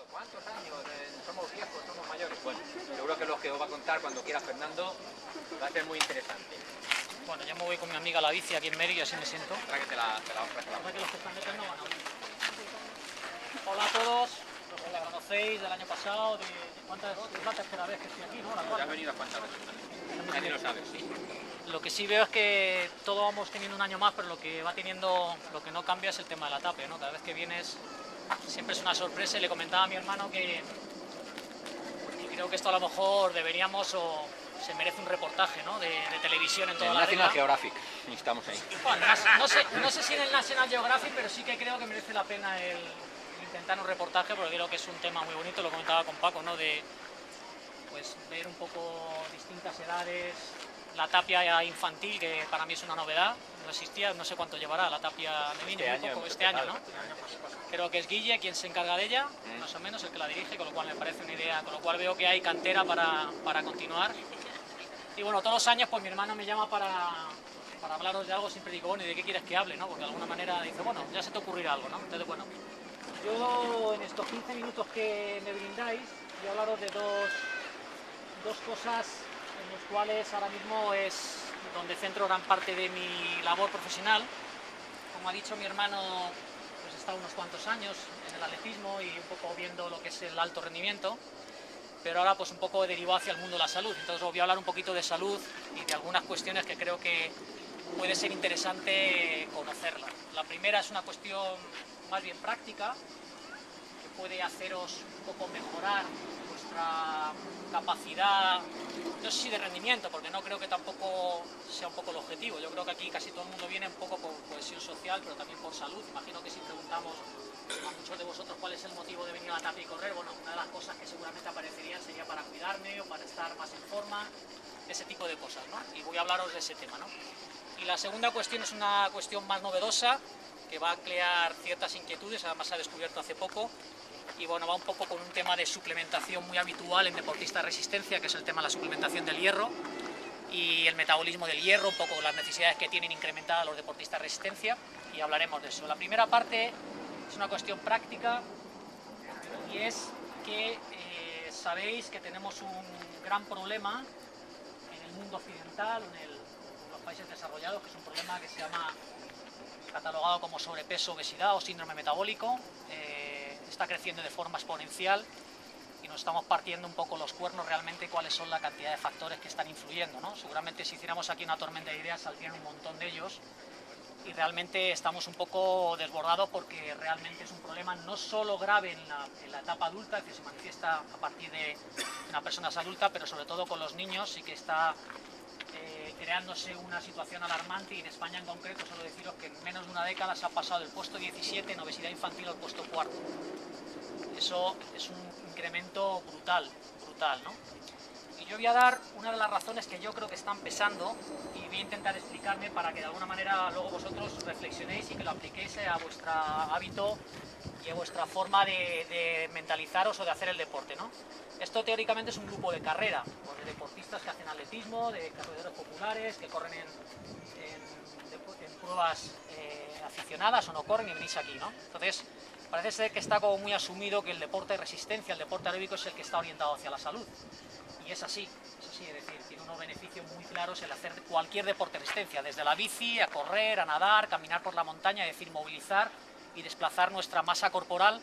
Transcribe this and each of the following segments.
¿Cuántos años? ¿Somos viejos? ¿Somos mayores? Bueno, seguro que lo que os va a contar cuando quiera Fernando va a ser muy interesante. Bueno, yo me voy con mi amiga a la bici aquí en Mérida y así me siento. Tráguete la ofrezco. Para que los que están metiendo van a oír. Hola a todos, los que me conocéis del año pasado, es la tercera vez que estoy aquí, ¿no? La Ya cuarta. has venido a cuántas veces también. Nadie lo sabe, sí. Lo que sí veo es que todos vamos teniendo un año más, pero lo que va teniendo, lo que no cambia es el tema de la tapia, ¿no? Cada vez que vienes siempre es una sorpresa y le comentaba a mi hermano que creo que esto a lo mejor deberíamos o se merece un reportaje, ¿no? de televisión en toda El la National regla. Geographic, estamos ahí. Bueno, no sé si en el National Geographic, pero sí que creo que merece la pena el intentar un reportaje, porque creo que es un tema muy bonito, lo comentaba con Paco, ¿no? De pues ver un poco distintas edades, la tapia infantil, que para mí es una novedad, no existía, no sé cuánto llevará la tapia de niños, este año, ¿no? Creo que es Guille quien se encarga de ella, más o menos, el que la dirige, con lo cual me parece una idea, con lo cual veo que hay cantera para continuar. Y bueno, todos los años pues mi hermano me llama para hablaros de algo, siempre digo, bueno, ¿y de qué quieres que hable? ¿No? Porque de alguna manera dice, bueno, ya se te ocurrirá algo, ¿no? Entonces, bueno, yo en estos 15 minutos que me brindáis voy a hablaros de dos cosas en las cuales ahora mismo es donde centro gran parte de mi labor profesional. Como ha dicho mi hermano, pues he estado unos cuantos años en el atletismo y un poco viendo lo que es el alto rendimiento, pero ahora pues un poco derivado hacia el mundo de la salud. Entonces os voy a hablar un poquito de salud y de algunas cuestiones que creo que puede ser interesante conocerla. La primera es una cuestión más bien práctica, que puede haceros un poco mejorar vuestra capacidad, no sé si de rendimiento, porque no creo que tampoco sea un poco el objetivo. Yo creo que aquí casi todo el mundo viene un poco por cohesión social, pero también por salud. Imagino que si preguntamos a muchos de vosotros cuál es el motivo de venir a la tapia y correr, bueno, una de las cosas que seguramente aparecerían sería para cuidarme o para estar más en forma, ese tipo de cosas, ¿no? Y voy a hablaros de ese tema, ¿no? Y la segunda cuestión es una cuestión más novedosa, que va a crear ciertas inquietudes, además se ha descubierto hace poco, y bueno, va un poco con un tema de suplementación muy habitual en deportistas de resistencia, que es el tema de la suplementación del hierro y el metabolismo del hierro, un poco las necesidades que tienen incrementadas los deportistas de resistencia, y hablaremos de eso. La primera parte es una cuestión práctica y es que sabéis que tenemos un gran problema en el mundo occidental, en los países desarrollados, que es un problema que se llama catalogado como sobrepeso, obesidad o síndrome metabólico. Está creciendo de forma exponencial y nos estamos partiendo un poco los cuernos realmente cuáles son la cantidad de factores que están influyendo, ¿no? Seguramente si hiciéramos aquí una tormenta de ideas saldrían un montón de ellos y realmente estamos un poco desbordados porque realmente es un problema no solo grave en la etapa adulta, que se manifiesta a partir de una persona adulta, pero sobre todo con los niños sí que está creándose una situación alarmante, y en España en concreto solo deciros que en menos de una década se ha pasado del puesto 17 en obesidad infantil al puesto 4. Eso es un incremento brutal, ¿no? Y yo voy a dar una de las razones que yo creo que están pesando y voy a intentar explicarme para que de alguna manera luego vosotros reflexionéis y que lo apliquéis a vuestro hábito y a vuestra forma de mentalizaros o de hacer el deporte, ¿no? Esto teóricamente es un grupo de carrera, pues de deportistas que hacen atletismo, de corredores populares, que corren en pruebas aficionadas o no corren y venís aquí, ¿no? Entonces, parece ser que está como muy asumido que el deporte de resistencia, el deporte aeróbico es el que está orientado hacia la salud. Y es así, es decir, tiene unos beneficios muy claros el hacer cualquier deporte de resistencia, desde la bici, a correr, a nadar, caminar por la montaña, es decir, movilizar y desplazar nuestra masa corporal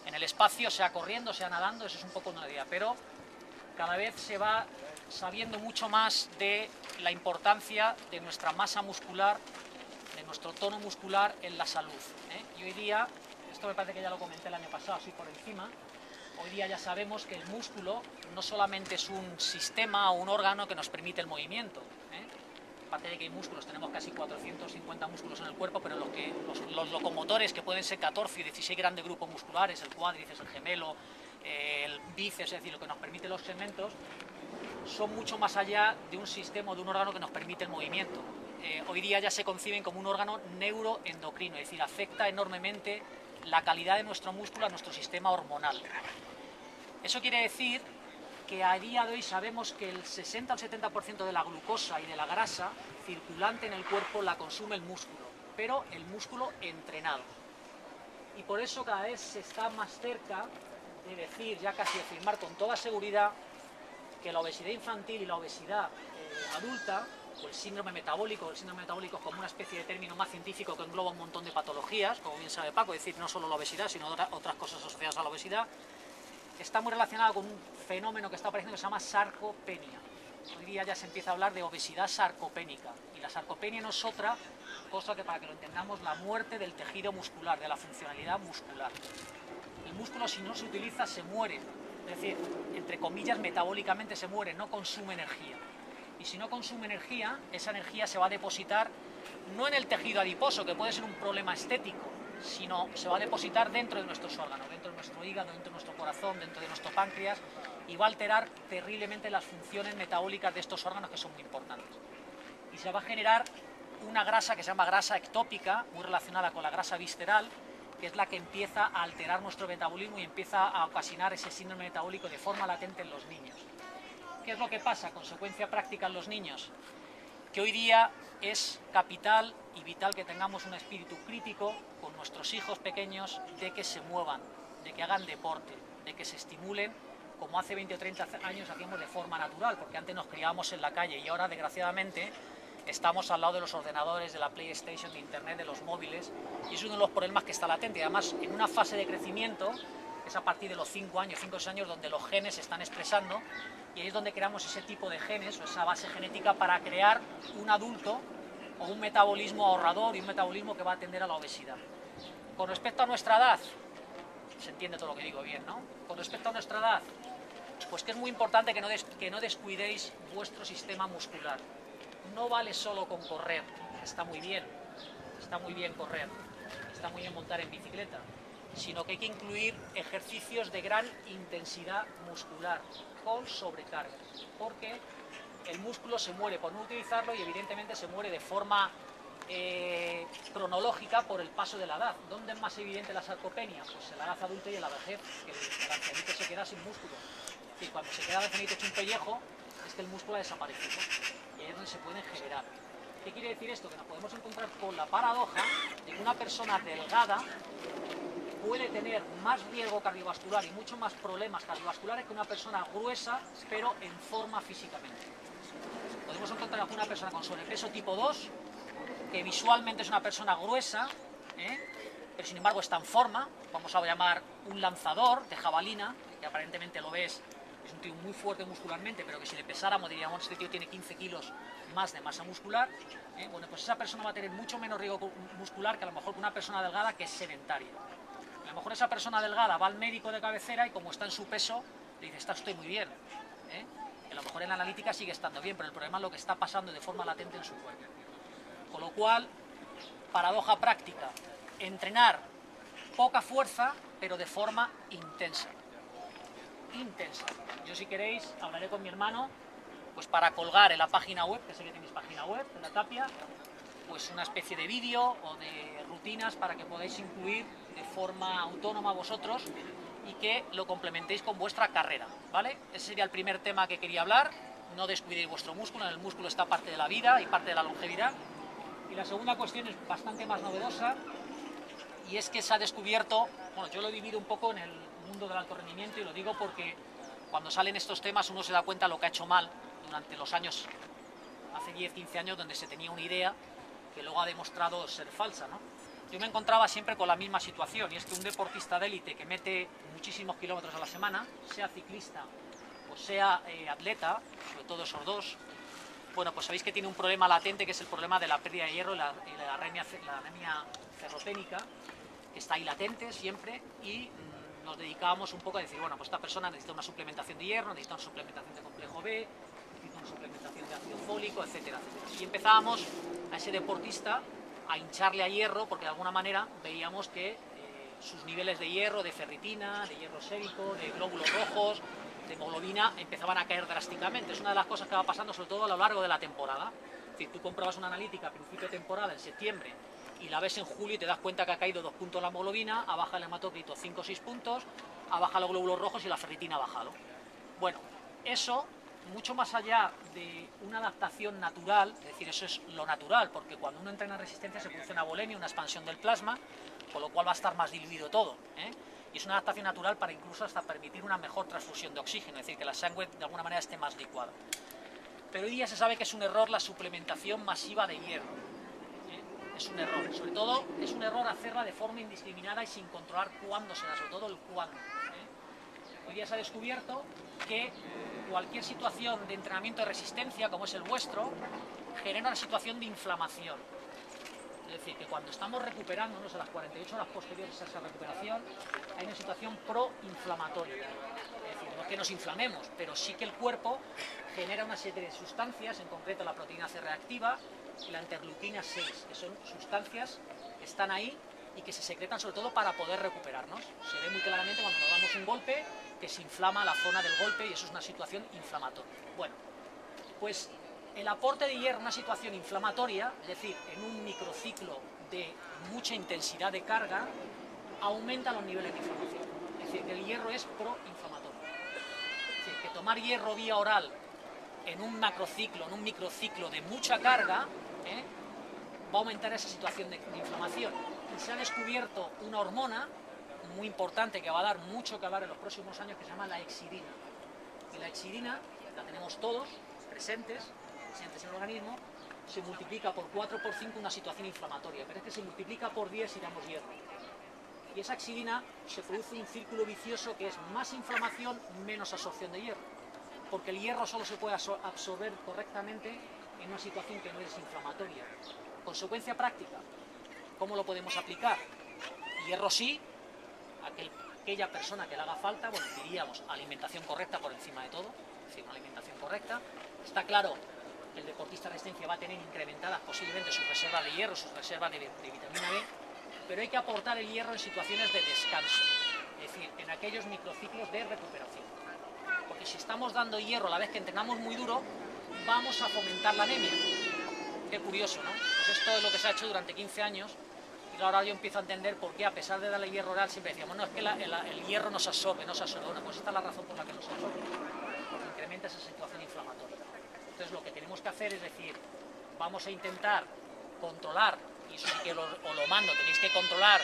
en el espacio, sea corriendo, sea nadando, eso es un poco una idea, pero cada vez se va sabiendo mucho más de la importancia de nuestra masa muscular, de nuestro tono muscular en la salud, ¿eh? Y hoy día, esto me parece que ya lo comenté el año pasado, así por encima, hoy día ya sabemos que el músculo no solamente es un sistema o un órgano que nos permite el movimiento, ¿eh? Aparte de que hay músculos, tenemos casi 450 músculos en el cuerpo, pero los locomotores, que pueden ser 14 y 16 grandes grupos musculares, el cuádriceps, el gemelo, el bíceps, es decir, lo que nos permite los segmentos, son mucho más allá de un sistema o de un órgano que nos permite el movimiento. Hoy día ya se conciben como un órgano neuroendocrino, es decir, afecta enormemente la calidad de nuestro músculo a nuestro sistema hormonal. Eso quiere decir que a día de hoy sabemos que el 60 al 70% de la glucosa y de la grasa circulante en el cuerpo la consume el músculo, pero el músculo entrenado. Y por eso cada vez se está más cerca de decir, ya casi afirmar con toda seguridad, que la obesidad infantil y la obesidad adulta, o el síndrome metabólico es como una especie de término más científico que engloba un montón de patologías, como bien sabe Paco, es decir, no solo la obesidad, sino otras cosas asociadas a la obesidad, está muy relacionada con un fenómeno que está apareciendo que se llama sarcopenia. Hoy día ya se empieza a hablar de obesidad sarcopénica, y la sarcopenia no es otra cosa que, para que lo entendamos, la muerte del tejido muscular, de la funcionalidad muscular. El músculo, si no se utiliza, se muere, es decir, entre comillas, metabólicamente se muere, no consume energía. Y si no consume energía, esa energía se va a depositar no en el tejido adiposo, que puede ser un problema estético, sino se va a depositar dentro de nuestros órganos, dentro de nuestro hígado, dentro de nuestro corazón, dentro de nuestro páncreas, y va a alterar terriblemente las funciones metabólicas de estos órganos, que son muy importantes. Y se va a generar una grasa que se llama grasa ectópica, muy relacionada con la grasa visceral, que es la que empieza a alterar nuestro metabolismo y empieza a ocasionar ese síndrome metabólico de forma latente en los niños. ¿Qué es lo que pasa? Consecuencia práctica en los niños, que hoy día es capital y vital que tengamos un espíritu crítico con nuestros hijos pequeños, de que se muevan, de que hagan deporte, de que se estimulen, como hace 20 o 30 años hacíamos de forma natural, porque antes nos criábamos en la calle y ahora, desgraciadamente, estamos al lado de los ordenadores, de la PlayStation, de Internet, de los móviles, y es uno de los problemas que está latente. Y además, en una fase de crecimiento, es a partir de los 5 años, 5 o 6 años, donde los genes se están expresando, y ahí es donde creamos ese tipo de genes, o esa base genética, para crear un adulto o un metabolismo ahorrador y un metabolismo que va a atender a la obesidad. Con respecto a nuestra edad, se entiende todo lo que digo bien, ¿no? Con respecto a nuestra edad, pues que es muy importante que no descuidéis vuestro sistema muscular. No vale solo con correr, está muy bien correr, está muy bien montar en bicicleta, sino que hay que incluir ejercicios de gran intensidad muscular, con sobrecarga, porque el músculo se muere por no utilizarlo y evidentemente se muere de forma cronológica por el paso de la edad. ¿Dónde es más evidente la sarcopenia? Pues en la edad adulta y en la vejez, que el ancianito se queda sin músculo. Es decir, cuando se queda el ancianito hecho un pellejo, es que el músculo ha desaparecido, y ahí es donde se pueden generar. ¿Qué quiere decir esto? Que nos podemos encontrar con la paradoja de que una persona delgada puede tener más riesgo cardiovascular y mucho más problemas cardiovasculares que una persona gruesa, pero en forma físicamente. Podemos encontrar con una persona con sobrepeso tipo 2, que visualmente es una persona gruesa, pero sin embargo está en forma, vamos a llamar un lanzador de jabalina, que aparentemente lo ves, es un tío muy fuerte muscularmente, pero que si le pesáramos diríamos, este tío tiene 15 kilos más de masa muscular. Bueno, pues esa persona va a tener mucho menos riesgo muscular que a lo mejor que una persona delgada que es sedentaria. A lo mejor esa persona delgada va al médico de cabecera y como está en su peso, le dice, está usted muy bien. A lo mejor en la analítica sigue estando bien, pero el problema es lo que está pasando de forma latente en su cuerpo. Con lo cual, paradoja práctica, entrenar poca fuerza, pero de forma intensa. Yo, si queréis, hablaré con mi hermano, pues para colgar en la página web, que sé que tenéis página web, en la Tapia, pues una especie de vídeo o de rutinas para que podáis incluir de forma autónoma vosotros y que lo complementéis con vuestra carrera, ¿vale? Ese sería el primer tema que quería hablar. No descuidéis vuestro músculo, en el músculo está parte de la vida y parte de la longevidad. Y la segunda cuestión es bastante más novedosa, y es que se ha descubierto, bueno, yo lo divido un poco en el mundo del alto rendimiento, y lo digo porque cuando salen estos temas uno se da cuenta de lo que ha hecho mal durante los años, hace 10, 15 años, donde se tenía una idea que luego ha demostrado ser falsa, ¿no? Yo me encontraba siempre con la misma situación, y es que un deportista de élite que mete muchísimos kilómetros a la semana, sea ciclista o sea atleta, sobre todo esos dos, bueno, pues sabéis que tiene un problema latente, que es el problema de la pérdida de hierro y la anemia ferroténica, que está ahí latente siempre, y nos dedicábamos un poco a decir, bueno, pues esta persona necesita una suplementación de hierro, necesita una suplementación de complejo B, necesita una suplementación de ácido fólico, etcétera, etcétera. Y empezábamos a ese deportista a hincharle a hierro, porque de alguna manera veíamos que sus niveles de hierro, de ferritina, de hierro sérico, de glóbulos rojos, de hemoglobina, empezaban a caer drásticamente. Es una de las cosas que va pasando, sobre todo a lo largo de la temporada. Es decir, tú comprabas una analítica a principio de temporada, en septiembre, y la ves en julio y te das cuenta que ha caído 2 puntos la hemoglobina, ha bajado el hematocrito 5 o 6 puntos, ha bajado los glóbulos rojos y la ferritina ha bajado. Bueno, eso, mucho más allá de una adaptación natural, es decir, eso es lo natural, porque cuando uno entra en resistencia se produce una volemia, una expansión del plasma, con lo cual va a estar más diluido todo, Y y es una adaptación natural para incluso hasta permitir una mejor transfusión de oxígeno, es decir, que la sangre de alguna manera esté más licuada. Pero hoy día se sabe que es un error la suplementación masiva de hierro. Es un error, sobre todo es un error hacerla de forma indiscriminada y sin controlar cuándo se da, sobre todo el cuándo. Hoy día se ha descubierto que cualquier situación de entrenamiento de resistencia, como es el vuestro, genera una situación de inflamación. Es decir, que cuando estamos recuperándonos a las 48 horas posteriores a esa recuperación, hay una situación proinflamatoria. Es decir, no es que nos inflamemos, pero sí que el cuerpo genera una serie de sustancias, en concreto la proteína C reactiva y la interleuquina 6, que son sustancias que están ahí y que se secretan sobre todo para poder recuperarnos. Se ve muy claramente cuando nos damos un golpe que se inflama la zona del golpe y eso es una situación inflamatoria. Bueno, pues el aporte de hierro en una situación inflamatoria, es decir, en un microciclo de mucha intensidad de carga, aumenta los niveles de inflamación. Es decir, que el hierro es proinflamatorio. Es decir, que tomar hierro vía oral en un macrociclo, en un microciclo de mucha carga, va a aumentar esa situación de inflamación. Y se ha descubierto una hormona muy importante que va a dar mucho que hablar en los próximos años, que se llama la exidina. Y la exidina la tenemos todos presentes en el organismo, se multiplica por 4 por 5 una situación inflamatoria, pero es que se multiplica por 10 si damos hierro. Y esa exidina se produce un círculo vicioso que es más inflamación, menos absorción de hierro, porque el hierro solo se puede absorber correctamente en una situación que no es inflamatoria. Consecuencia práctica, ¿cómo lo podemos aplicar? Hierro sí, aquella persona que le haga falta, bueno, diríamos alimentación correcta por encima de todo, es decir, una alimentación correcta. Está claro que el deportista de resistencia va a tener incrementadas posiblemente sus reservas de hierro, sus reservas de vitamina B, pero hay que aportar el hierro en situaciones de descanso, es decir, en aquellos microciclos de recuperación. Porque si estamos dando hierro a la vez que entrenamos muy duro, vamos a fomentar la anemia. Qué curioso, ¿no? Pues esto es lo que se ha hecho durante 15 años y ahora yo empiezo a entender por qué, a pesar de darle hierro oral, siempre decíamos, no, es que el hierro nos absorbe. Bueno, pues esta es la razón por la que nos absorbe, porque incrementa esa situación inflamatoria. Entonces lo que tenemos que hacer es decir, vamos a intentar controlar, y eso sí que os lo mando, tenéis que controlar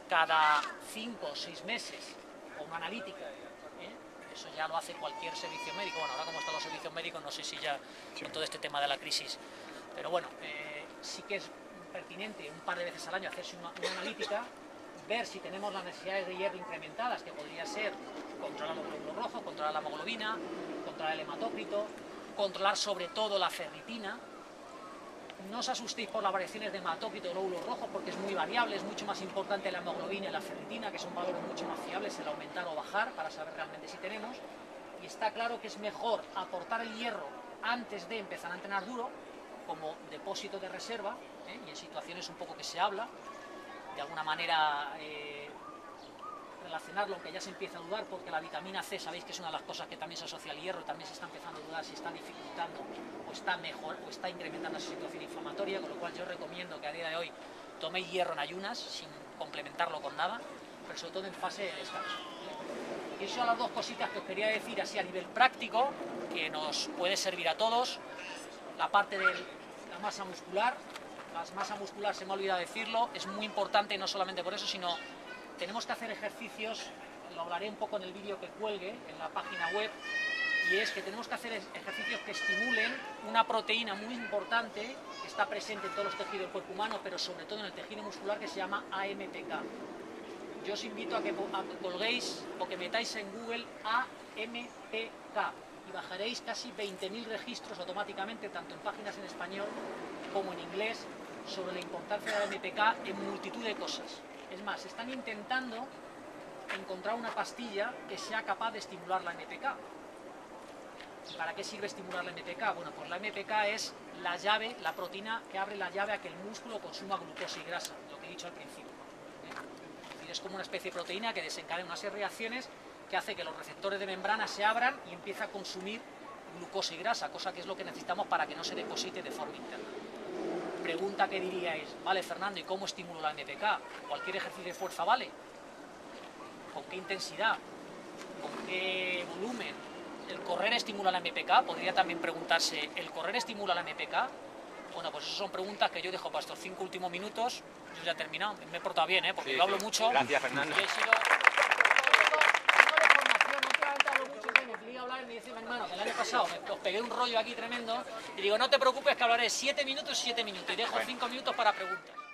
cada 5 o 6 meses con una analítica. Eso ya lo hace cualquier servicio médico. Bueno, ahora como están los servicios médicos, no sé si ya con todo este tema de la crisis. Pero bueno, sí que es pertinente un par de veces al año hacerse una analítica, ver si tenemos las necesidades de hierro incrementadas, que podría ser controlar los glóbulos rojos, controlar la hemoglobina, controlar el hematócrito, controlar sobre todo la ferritina. No os asustéis por las variaciones de hematócrito y glóbulos rojos porque es muy variable, es mucho más importante la hemoglobina y la ferritina, que son valores mucho más fiables, el aumentar o bajar para saber realmente si tenemos. Y está claro que es mejor aportar el hierro antes de empezar a entrenar duro, como depósito de reserva, y en situaciones un poco que se habla, de alguna manera relacionarlo, aunque ya se empieza a dudar, porque la vitamina C, sabéis que es una de las cosas que también se asocia al hierro, también se está empezando a dudar si está dificultando o está mejor, o está incrementando esa situación inflamatoria, con lo cual yo recomiendo que a día de hoy toméis hierro en ayunas, sin complementarlo con nada, pero sobre todo en fase de descanso. Y eso son las dos cositas que os quería decir así a nivel práctico, que nos puede servir a todos. La parte de la masa muscular, la masa muscular, se me ha olvidado decirlo, es muy importante no solamente por eso, sino tenemos que hacer ejercicios, lo hablaré un poco en el vídeo que cuelgue en la página web, y es que tenemos que hacer ejercicios que estimulen una proteína muy importante que está presente en todos los tejidos del cuerpo humano, pero sobre todo en el tejido muscular, que se llama AMPK. Yo os invito a que colguéis o que metáis en Google AMPK y bajaréis casi 20.000 registros automáticamente, tanto en páginas en español como en inglés, sobre la importancia de la AMPK en multitud de cosas. Es más, están intentando encontrar una pastilla que sea capaz de estimular la AMPK. ¿Para qué sirve estimular la AMPK? Bueno, pues la AMPK es la llave, la proteína que abre la llave a que el músculo consuma glucosa y grasa, lo que he dicho al principio. Es como una especie de proteína que desencadena unas reacciones que hace que los receptores de membrana se abran y empieza a consumir glucosa y grasa, cosa que es lo que necesitamos para que no se deposite de forma interna. Pregunta que diríais, vale Fernando, ¿y cómo estimulo la AMPK? ¿Cualquier ejercicio de fuerza vale? ¿Con qué intensidad? ¿Con qué volumen? ¿El correr estimula la AMPK? Podría también preguntarse, ¿el correr estimula la AMPK? Bueno, pues esas son preguntas que yo dejo para estos 5 últimos minutos. Yo ya he terminado, me he portado bien, porque sí, yo hablo mucho. Gracias, Fernando. Y he sido a hablar y me dice mi hermano que el año pasado os pegué un rollo aquí tremendo y digo, no te preocupes que hablaré 7 minutos y 7 minutos y dejo 5 minutos para preguntas.